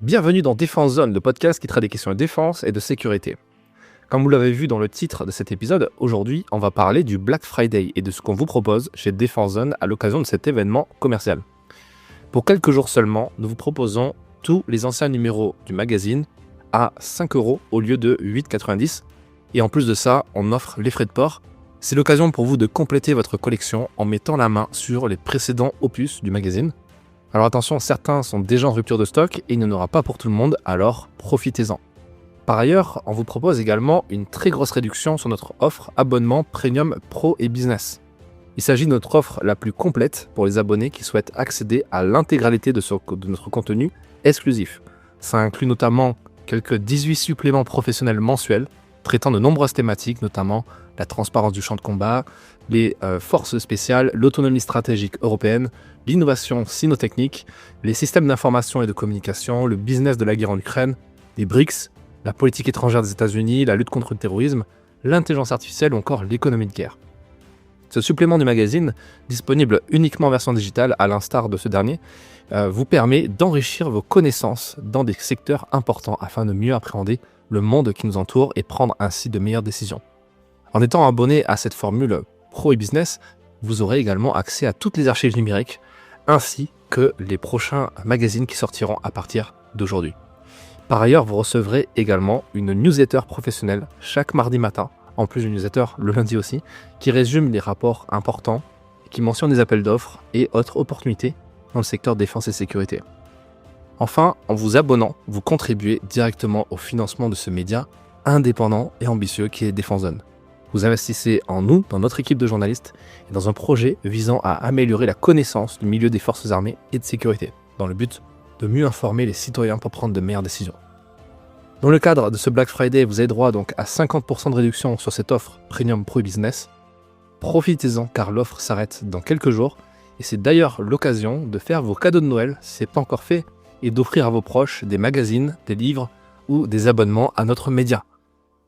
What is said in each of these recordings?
Bienvenue dans Défense Zone, le podcast qui traite des questions de défense et de sécurité. Comme vous l'avez vu dans le titre de cet épisode, aujourd'hui, on va parler du Black Friday et de ce qu'on vous propose chez Défense Zone à l'occasion de cet événement commercial. Pour quelques jours seulement, nous vous proposons tous les anciens numéros du magazine à 5€ au lieu de 8,90 €. Et en plus de ça, on offre les frais de port. C'est l'occasion pour vous de compléter votre collection en mettant la main sur les précédents opus du magazine. Alors attention, certains sont déjà en rupture de stock et il n'y en aura pas pour tout le monde, alors profitez-en. Par ailleurs, on vous propose également une très grosse réduction sur notre offre abonnement Premium Pro et Business. Il s'agit de notre offre la plus complète pour les abonnés qui souhaitent accéder à l'intégralité de notre contenu exclusif. Ça inclut notamment quelques 18 suppléments professionnels mensuels traitant de nombreuses thématiques, notamment la transparence du champ de combat, les forces spéciales, l'autonomie stratégique européenne, l'innovation cynotechnique, les systèmes d'information et de communication, le business de la guerre en Ukraine, les BRICS, la politique étrangère des États-Unis, la lutte contre le terrorisme, l'intelligence artificielle ou encore l'économie de guerre. Ce supplément du magazine, disponible uniquement en version digitale à l'instar de ce dernier, vous permet d'enrichir vos connaissances dans des secteurs importants afin de mieux appréhender le monde qui nous entoure et prendre ainsi de meilleures décisions. En étant abonné à cette formule Pro et Business, vous aurez également accès à toutes les archives numériques ainsi que les prochains magazines qui sortiront à partir d'aujourd'hui. Par ailleurs, vous recevrez également une newsletter professionnelle chaque mardi matin, en plus d'une newsletter le lundi aussi, qui résume les rapports importants, qui mentionne des appels d'offres et autres opportunités dans le secteur défense et sécurité. Enfin, en vous abonnant, vous contribuez directement au financement de ce média indépendant et ambitieux qui est Défense Zone. Vous investissez en nous, dans notre équipe de journalistes, et dans un projet visant à améliorer la connaissance du milieu des forces armées et de sécurité, dans le but de mieux informer les citoyens pour prendre de meilleures décisions. Dans le cadre de ce Black Friday, vous avez droit donc à 50% de réduction sur cette offre Premium Pro et Business. Profitez-en car l'offre s'arrête dans quelques jours, et c'est d'ailleurs l'occasion de faire vos cadeaux de Noël, si ce n'est pas encore fait, et d'offrir à vos proches des magazines, des livres ou des abonnements à notre média.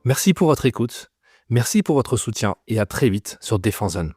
Merci pour votre écoute, merci pour votre soutien et à très vite sur Défense Zone.